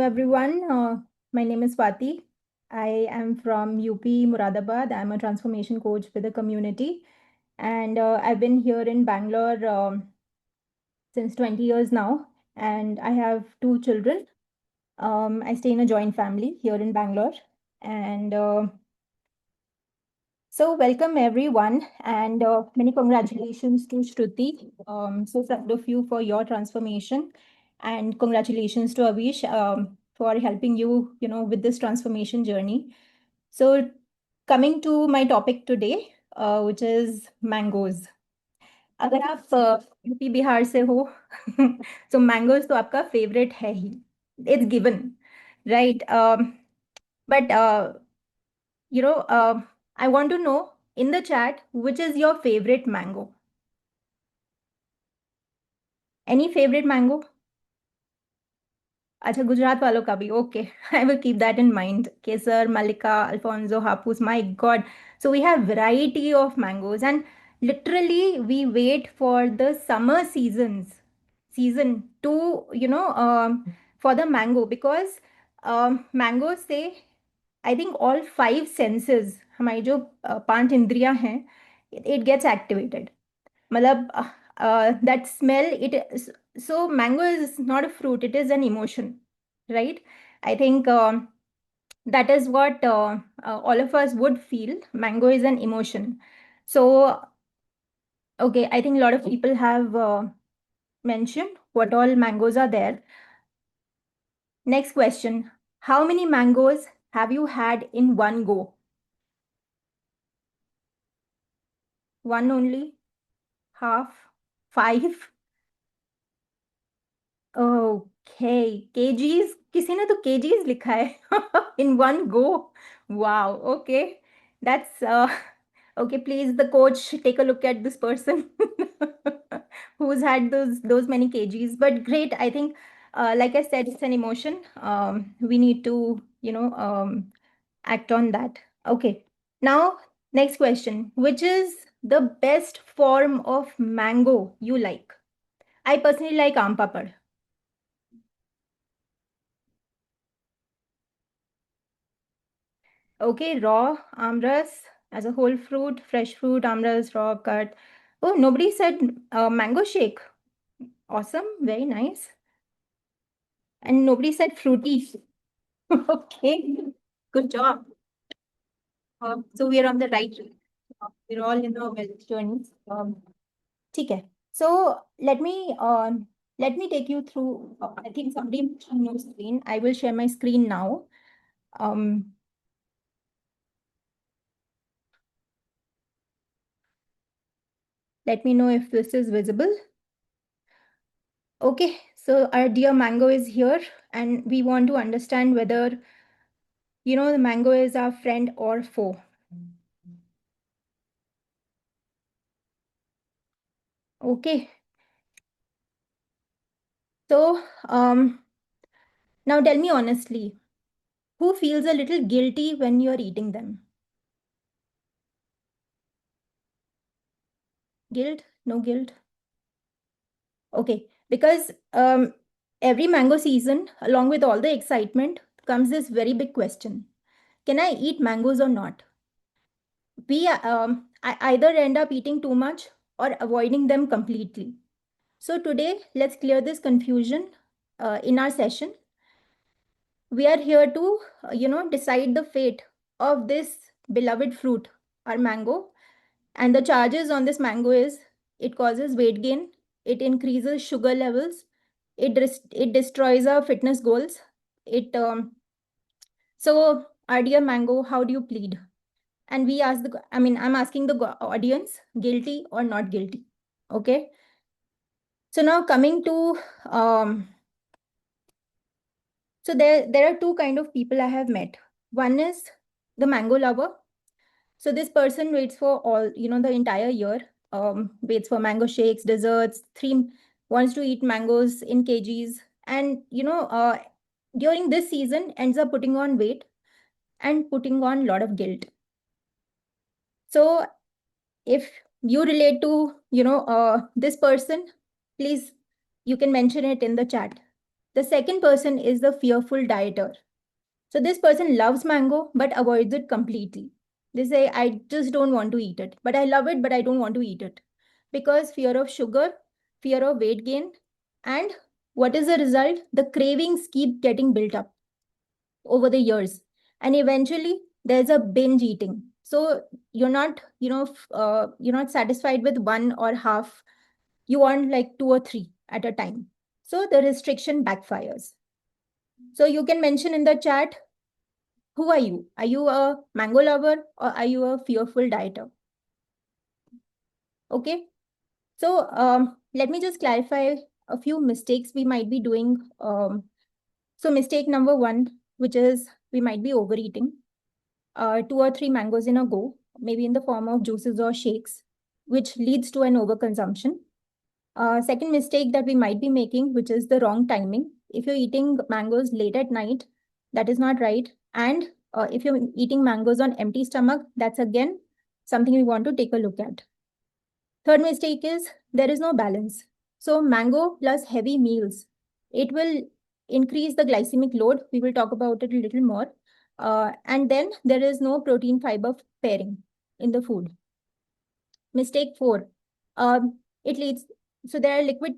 everyone. My name is Swati. I am from UP Muradabad. I'm a transformation coach with the community, and I've been here in Bangalore since 20 years now. And I have two children. I stay in a joint family here in Bangalore, and so welcome everyone, and many congratulations to Shruti. So proud of you for your transformation, and congratulations to Avish for helping you, with this transformation journey. So coming to my topic today, which is mangoes. अगर आप UP Bihar से हो so mangoes तो आपका favorite है ही. It's given, right? But you know, I want to know in the chat which is your favorite mango. Any favorite mango? अच्छा गुजरात वालों का भी okay I will keep that in mind Kesar Mallika Alphonso Hapus my god so we have variety of mangoes and literally we wait for the summer season to for the mango because mangoes say I think all five senses हमारी जो पांच इंद्रियां हैं it gets activated मतलब that smell it is, so mango is not a fruit, it is an emotion, right? I think that is what all of us would feel. Mango is an emotion. So okay, I think a lot of people have mentioned what all mangoes are there. Next question, how many mangoes have you had in one go? One only? Half? Five? Okay, kgs. किसी ने तो kgs लिखा है in one go. Wow. Okay, that's okay. Please, the coach, take a look at this person who's had those many kgs. But great. I think, like I said, it's an emotion. We need to act on that. Okay. Now, next question. Which is the best form of mango you like? I personally like aam papad. Okay, raw amras as a whole fruit, fresh fruit, amras, raw cut. Oh, nobody said mango shake. Awesome, very nice. And nobody said fruity. Okay, good job. So we are on the right track. We're all in our wealth journeys. ठीक है. So let me take you through. I think somebody mentioned no screen. I will share my screen now. Um, Let me know if this is visible. Okay, so our dear mango is here, and we want to understand whether, the mango is our friend or foe. Okay, so now tell me honestly, who feels a little guilty when you're eating them? Guilt? No guilt? Okay, because every mango season, along with all the excitement, comes this very big question. Can I eat mangoes or not? I either end up eating too much or avoiding them completely. So today, let's clear this confusion in our session. We are here to, decide the fate of this beloved fruit, our mango. And the charges on this mango is it causes weight gain, it increases sugar levels, it destroys our fitness goals. So our dear mango, how do you plead? And I'm asking the audience, guilty or not guilty? Okay. So now coming to so there are two kind of people I have met. One is the mango lover. So this person waits for all, the entire year, waits for mango shakes, desserts, wants to eat mangoes in kgs. And, during this season ends up putting on weight and putting on a lot of guilt. So if you relate to, this person, please, you can mention it in the chat. The second person is the fearful dieter. So this person loves mango but avoids it completely. They say, I just don't want to eat it, but I love it, but I don't want to eat it. Because fear of sugar, fear of weight gain, and what is the result? The cravings keep getting built up over the years. And eventually there's a binge eating. So you're not, you're not satisfied with one or half. You want like two or three at a time. So the restriction backfires. So you can mention in the chat, who are you? Are you a mango lover or are you a fearful dieter? Okay. So let me just clarify a few mistakes we might be doing. So mistake number one, which is we might be overeating. Two or three mangoes in a go, maybe in the form of juices or shakes, which leads to an overconsumption. Second mistake that we might be making, which is the wrong timing. If you're eating mangoes late at night, that is not right. And if you're eating mangoes on empty stomach, that's again something we want to take a look at. Third mistake is there is no balance. So mango plus heavy meals, it will increase the glycemic load. We will talk about it a little more. And then there is no protein fiber pairing in the food. Mistake four, it leads, so there are liquid,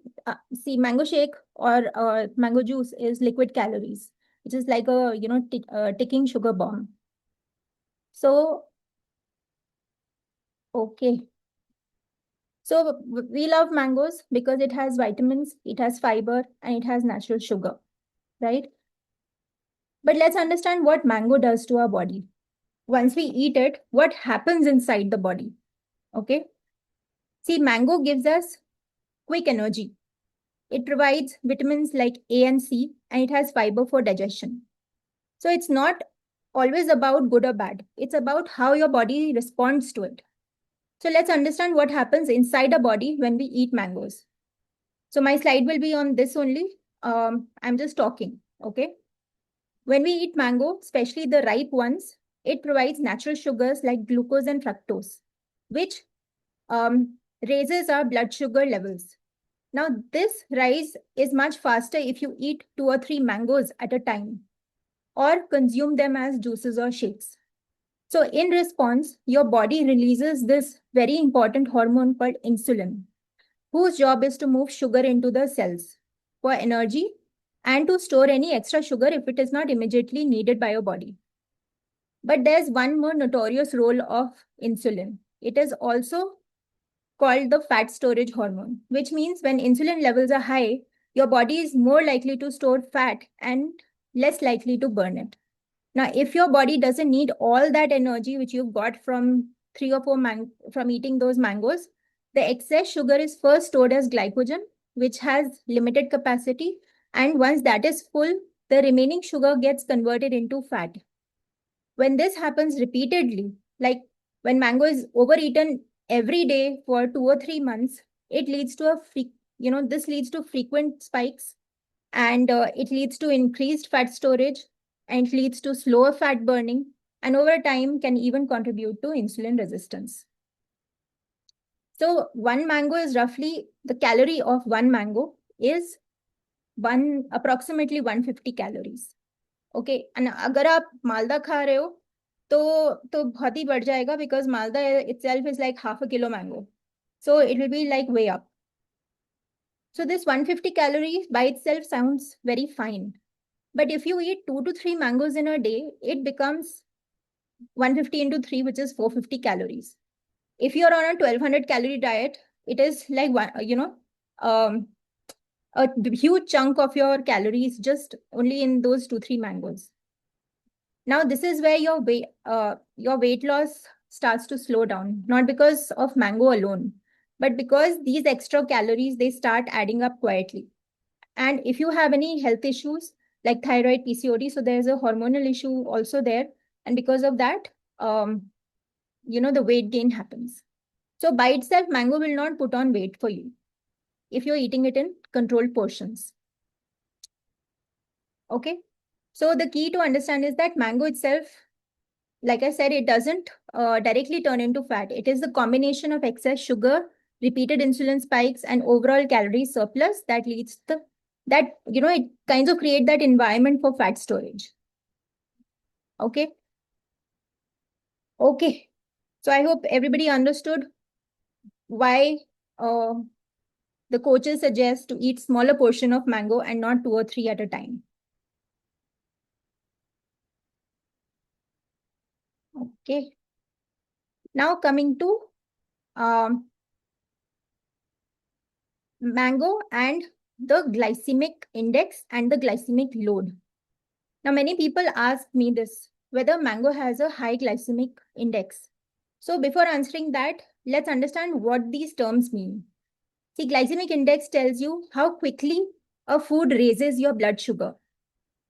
see mango shake or mango juice is liquid calories, which is like a, ticking sugar bomb. So, okay. So we love mangoes because it has vitamins, it has fiber, and it has natural sugar, right? But let's understand what mango does to our body. Once we eat it, what happens inside the body? Okay. See, mango gives us quick energy. It provides vitamins like A and C, and it has fiber for digestion. So it's not always about good or bad. It's about how your body responds to it. So let's understand what happens inside our body when we eat mangoes. So my slide will be on this only. I'm just talking, okay? When we eat mango, especially the ripe ones, it provides natural sugars like glucose and fructose, which raises our blood sugar levels. Now, this rise is much faster if you eat two or three mangoes at a time or consume them as juices or shakes. So in response, your body releases this very important hormone called insulin, whose job is to move sugar into the cells for energy and to store any extra sugar if it is not immediately needed by your body. But there's one more notorious role of insulin. It is also called the fat storage hormone, which means when insulin levels are high, your body is more likely to store fat and less likely to burn it. Now, if your body doesn't need all that energy which you've got from three or four from eating those mangoes, the excess sugar is first stored as glycogen, which has limited capacity. And once that is full, the remaining sugar gets converted into fat. When this happens repeatedly, like when mango is overeaten every day for 2 or 3 months, it leads to this leads to frequent spikes, and it leads to increased fat storage, and it leads to slower fat burning, and over time can even contribute to insulin resistance. So one mango is roughly, the calorie of one mango is approximately 150 calories. Okay, and अगर आप मालदा खा रहे हो तो बहुत ही बढ़ जाएगा, because Malda itself is like half a kilo mango. So it will be like way up. So this 150 calories by itself sounds very fine. But if you eat 2 to 3 mangoes in a day, it becomes 150 into 3, which is 450 calories. If you're on a 1200 calorie diet, it is like, a huge chunk of your calories just only in those 2, 3 mangoes. Now, this is where your weight loss starts to slow down, not because of mango alone, but because these extra calories, they start adding up quietly. And if you have any health issues like thyroid, PCOD, so there's a hormonal issue also there. And because of that, the weight gain happens. So by itself, mango will not put on weight for you if you're eating it in controlled portions. Okay. So the key to understand is that mango itself, like I said, it doesn't directly turn into fat. It is the combination of excess sugar, repeated insulin spikes, and overall calorie surplus that leads that, it kinds of create that environment for fat storage. Okay. Okay. So I hope everybody understood why uh, the coaches suggest to eat smaller portion of mango and not two or three at a time. Okay. Now coming to um, mango and the glycemic index and the glycemic load. Now, many people ask me this, whether mango has a high glycemic index. So before answering that, let's understand what these terms mean. See, glycemic index tells you how quickly a food raises your blood sugar,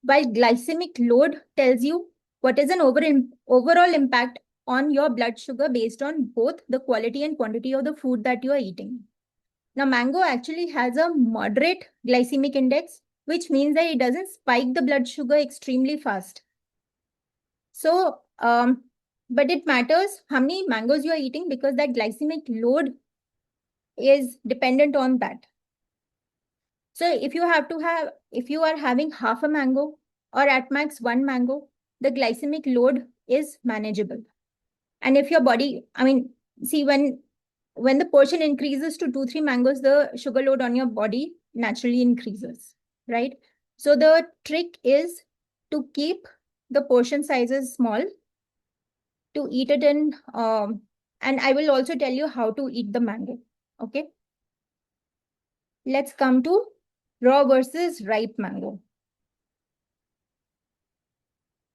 while glycemic load tells you what is an overall impact on your blood sugar based on both the quality and quantity of the food that you are eating. Now, mango actually has a moderate glycemic index, which means that it doesn't spike the blood sugar extremely fast. So, but it matters how many mangoes you are eating because that glycemic load is dependent on that. So if you are having half a mango or at max one mango, the glycemic load is manageable. And if your body, I mean, see, when the portion increases to 2, 3 mangoes, the sugar load on your body naturally increases, right? So the trick is to keep the portion sizes small, to eat it in, and I will also tell you how to eat the mango. Okay. Let's come to raw versus ripe mango.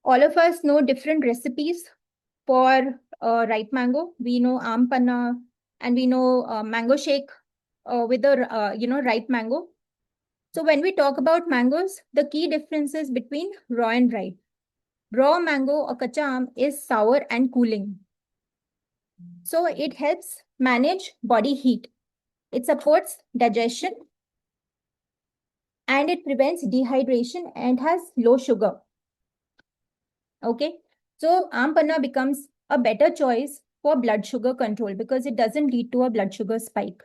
All of us know different recipes for ripe mango. We know aam panna and we know mango shake with the ripe mango. So when we talk about mangoes, the key differences between raw and ripe. Raw mango or kacha aam is sour and cooling. So it helps manage body heat. It supports digestion and it prevents dehydration and has low sugar. Okay. So aam panna becomes a better choice for blood sugar control because it doesn't lead to a blood sugar spike.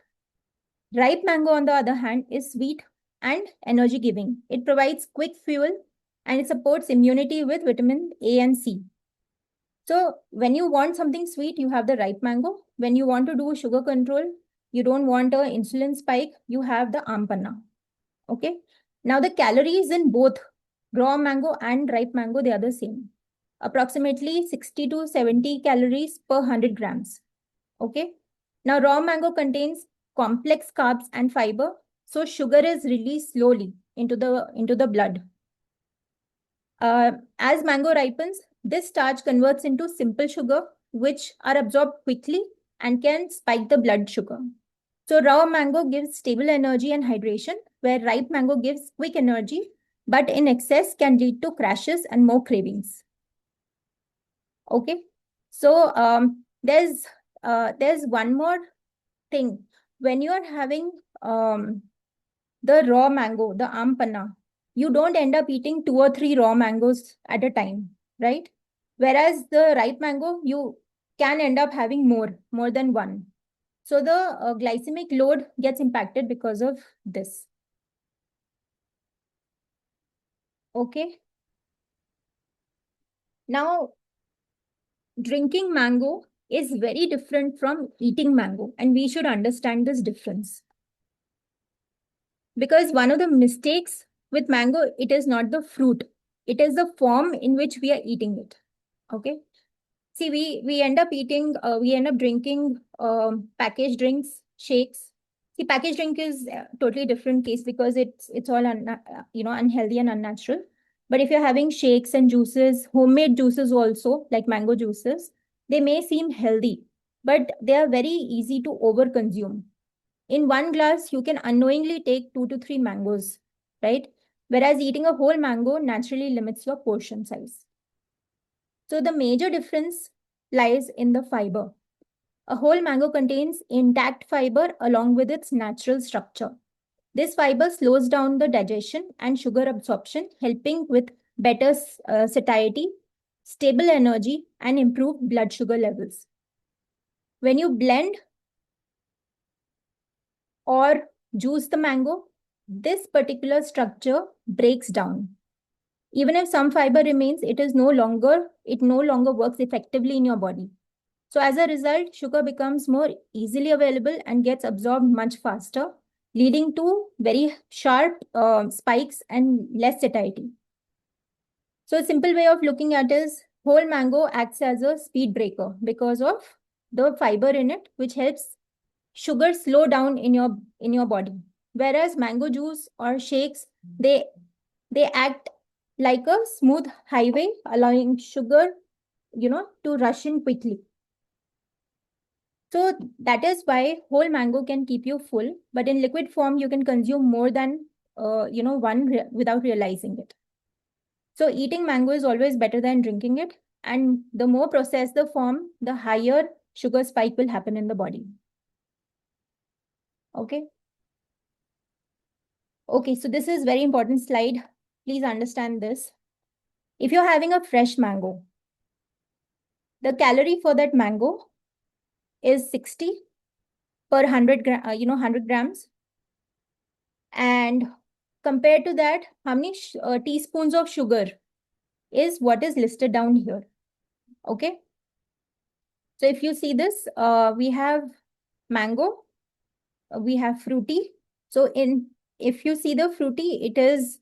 Ripe mango, on the other hand, is sweet and energy giving. It provides quick fuel and it supports immunity with vitamin A and C. So when you want something sweet, you have the ripe mango. When you want to do sugar control, you don't want an insulin spike, you have the aam panna. Okay. Now the calories in both raw mango and ripe mango, they are the same. Approximately 60 to 70 calories per 100 grams. Okay. Now raw mango contains complex carbs and fiber. So sugar is released slowly into the blood. As mango ripens, this starch converts into simple sugar, which are absorbed quickly and can spike the blood sugar. So raw mango gives stable energy and hydration, where ripe mango gives quick energy, but in excess can lead to crashes and more cravings. Okay. So there's one more thing. When you are having the raw mango, the aam panna, you don't end up eating 2 or 3 raw mangoes at a time, right? Whereas the ripe mango, you can end up having more than one. So the glycemic load gets impacted because of this. Okay. Now, drinking mango is very different from eating mango, and we should understand this difference. Because one of the mistakes with mango, it is not the fruit, it is the form in which we are eating it. Okay. See, we end up we end up drinking packaged drinks, shakes. See, packaged drink is a totally different case because it's all unhealthy and unnatural. But if you're having shakes and juices, homemade juices also, like mango juices, they may seem healthy, but they are very easy to overconsume. In one glass, you can unknowingly take 2 to 3 mangoes, right? Whereas eating a whole mango naturally limits your portion size. So the major difference lies in the fiber. A whole mango contains intact fiber along with its natural structure. This fiber slows down the digestion and sugar absorption, helping with better satiety, stable energy, and improved blood sugar levels. When you blend or juice the mango, this particular structure breaks down. Even if some fiber remains, it no longer works effectively in your body. So as a result, sugar becomes more easily available and gets absorbed much faster, leading to very sharp spikes and less satiety. So a simple way of looking at is whole mango acts as a speed breaker because of the fiber in it, which helps sugar slow down in your body. Whereas mango juice or shakes, they they act like a smooth highway, allowing sugar, to rush in quickly. So that is why whole mango can keep you full, but in liquid form, you can consume more than without realizing it. So eating mango is always better than drinking it. And the more processed the form, the higher sugar spike will happen in the body. Okay. Okay, so this is very important slide. Please understand this. If you're having a fresh mango, the calorie for that mango is 60 per 100 grams. And compared to that, how many teaspoons of sugar is what is listed down here. Okay. So if you see this, we have mango, we have fruity. So if you see the fruity, it is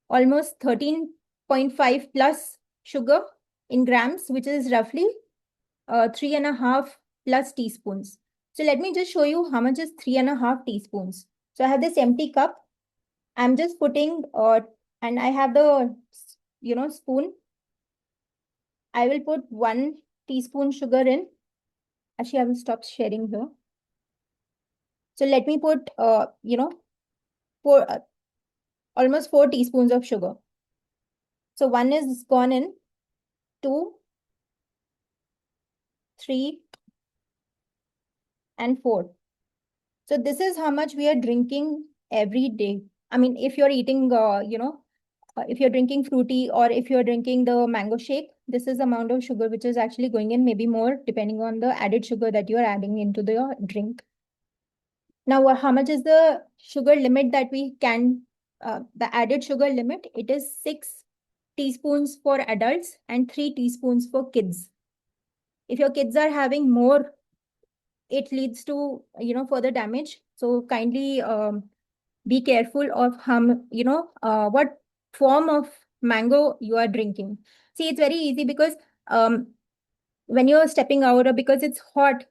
almost 13.5 plus sugar in grams, which is roughly 3.5 plus teaspoons. So let me just show you how much is 3.5 teaspoons. So I have this empty cup. I'm just putting, and I have the, spoon. I will put 1 teaspoon sugar in. Actually, I will stop sharing here. So let me put, four, almost 4 teaspoons of sugar. So 1 is gone in, 2, 3, and 4. So this is how much we are drinking every day. I mean, if you're eating, if you're drinking fruity or if you're drinking the mango shake, this is the amount of sugar which is actually going in, maybe more, depending on the added sugar that you're adding into the drink. Now, how much is the sugar limit that we can, the added sugar limit? It is 6 teaspoons for adults and 3 teaspoons for kids. If your kids are having more, it leads to, further damage. So kindly be careful of what form of mango you are drinking. See, it's very easy because when you're stepping out or because it's hot,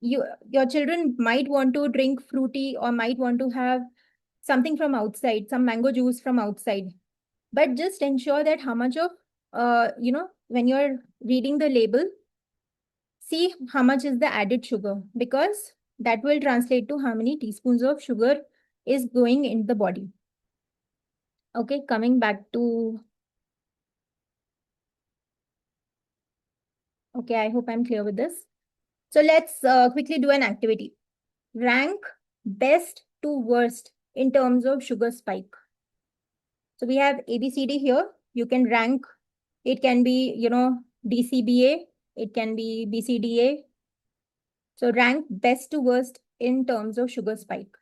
your children might want to drink fruity or might want to have something from outside, some mango juice from outside. But just ensure that how much of, when you're reading the label, see how much is the added sugar, because that will translate to how many teaspoons of sugar is going in the body. Okay, coming back to, okay, I hope I'm clear with this. So let's quickly do an activity. Rank best to worst in terms of sugar spike. So we have ABCD here. You can rank, it can be, DCBA, it can be BCDA. So rank best to worst in terms of sugar spike.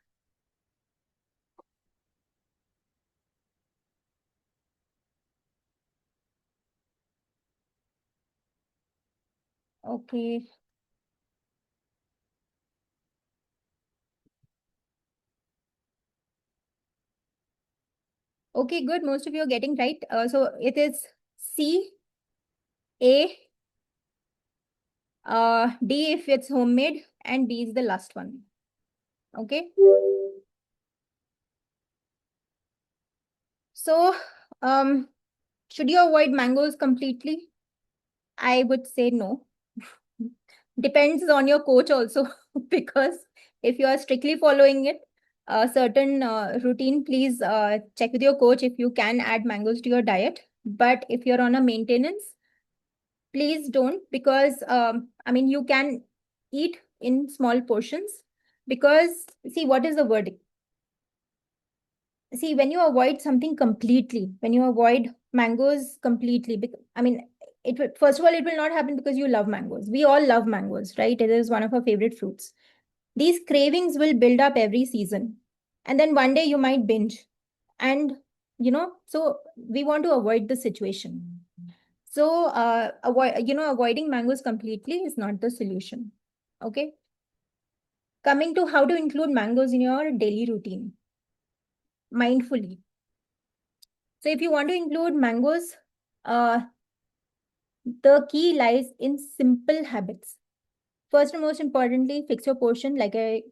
Okay. Okay, good. Most of you are getting right. So it is C, A, D if it's homemade, and B is the last one. Okay. So, should you avoid mangoes completely? I would say no. Depends on your coach also, because if you are strictly following it, a certain routine, please check with your coach if you can add mangoes to your diet. But if you're on a maintenance, please don't, because I mean, you can eat in small portions, because see, what is the verdict? See, when you avoid something completely, when you avoid mangoes completely, I mean, it will, first of all, it will not happen because you love mangoes. We all love mangoes, right? It is one of our favorite fruits. These cravings will build up every season. And then one day you might binge. And, so we want to avoid the situation. So, avoiding mangoes completely is not the solution. Okay. Coming to how to include mangoes in your daily routine mindfully. So, if you want to include mangoes, uh, the key lies in simple habits. First and most importantly, fix your portion. Like I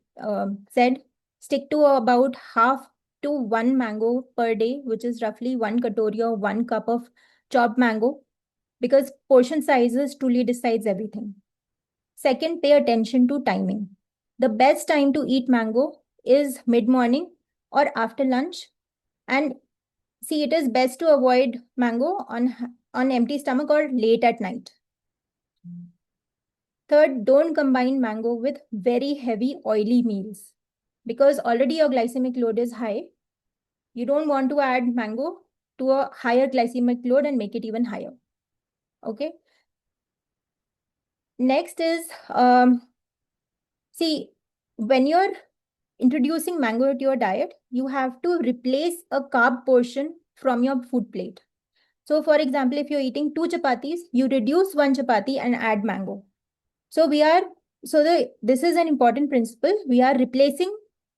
said, stick to about half to one mango per day, which is roughly one katori or 1 cup of chopped mango, because portion sizes truly decides everything. Second, pay attention to timing. The best time to eat mango is mid-morning or after lunch. And see, it is best to avoid mango on empty stomach or late at night. Third, don't combine mango with very heavy oily meals because already your glycemic load is high. You don't want to add mango to a higher glycemic load and make it even higher. Okay. Next is, see, when you're introducing mango to your diet, you have to replace a carb portion from your food plate. So, for example, if you're eating 2 chapatis, you reduce 1 chapati and add mango. So we are, this is an important principle. We are replacing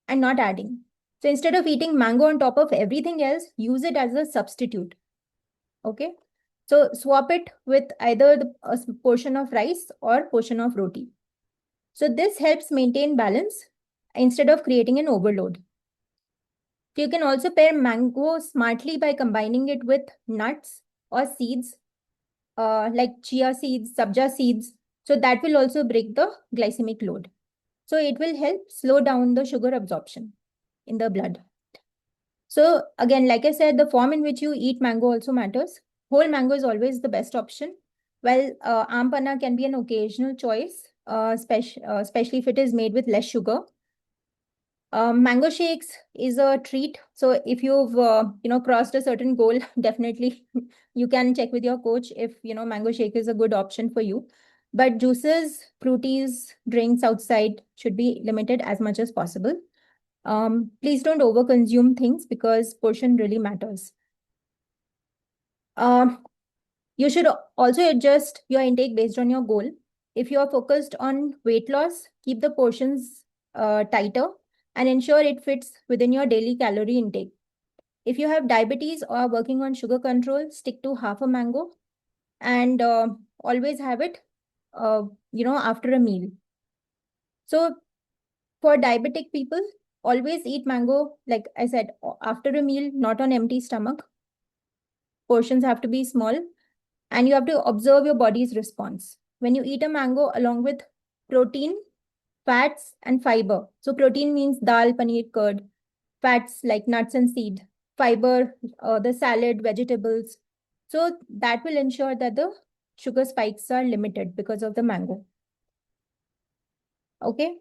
and not adding. So instead of eating mango on top of everything else, use it as a substitute. Okay. So swap it with either a portion of rice or portion of roti. So this helps maintain balance instead of creating an overload. So you can also pair mango smartly by combining it with nuts or seeds like chia seeds, sabja seeds. So that will also break the glycemic load. So it will help slow down the sugar absorption in the blood. So again, like I said, the form in which you eat mango also matters. Whole mango is always the best option. Well, aam panna can be an occasional choice, especially if it is made with less sugar. Mango shakes is a treat. So if you've crossed a certain goal, definitely you can check with your coach if mango shake is a good option for you. But juices, fruities, drinks outside should be limited as much as possible. Please don't overconsume things because portion really matters. You should also adjust your intake based on your goal. If you are focused on weight loss, keep the portions tighter and ensure it fits within your daily calorie intake. If you have diabetes or are working on sugar control, stick to half a mango and always have it, after a meal. So for diabetic people, always eat mango, like I said, after a meal, not on empty stomach. Portions have to be small and you have to observe your body's response. When you eat a mango along with protein, fats, and fiber. So protein means dal, paneer, curd. Fats like nuts and seed. Fiber, the salad, vegetables. So that will ensure that the sugar spikes are limited because of the mango. Okay.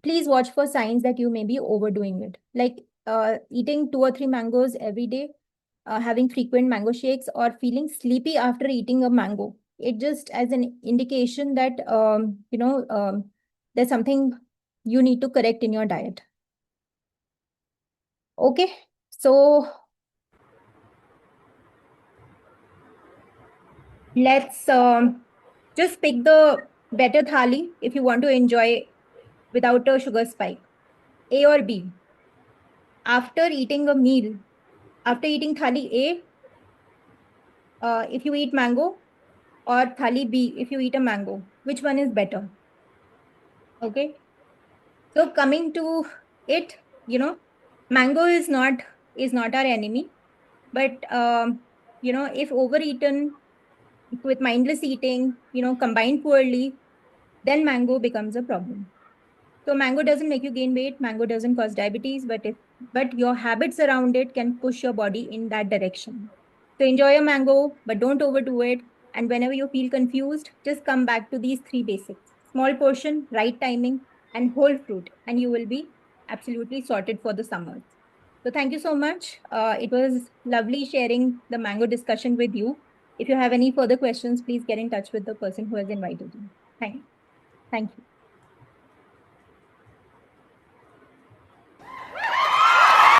Please watch for signs that you may be overdoing it, like eating 2 or 3 mangoes every day, having frequent mango shakes, or feeling sleepy after eating a mango. It just as an indication that there's something you need to correct in your diet. Okay, so let's just pick the better thali if you want to enjoy without a sugar spike. A or B? After eating a meal, after eating thali A, if you eat mango, or thali B if you eat a mango, which one is better? Okay. So coming to it, mango is not our enemy, but if overeaten with mindless eating, combined poorly, then mango becomes a problem. So mango doesn't make you gain weight, mango doesn't cause diabetes, but your habits around it can push your body in that direction. So enjoy a mango, but don't overdo it. And whenever you feel confused, just come back to these 3 basics: small portion, right timing, and whole fruit, and you will be absolutely sorted for the summers. So thank you so much. It was lovely sharing the mango discussion with you. If you have any further questions, please get in touch with the person who has invited you. Thank you.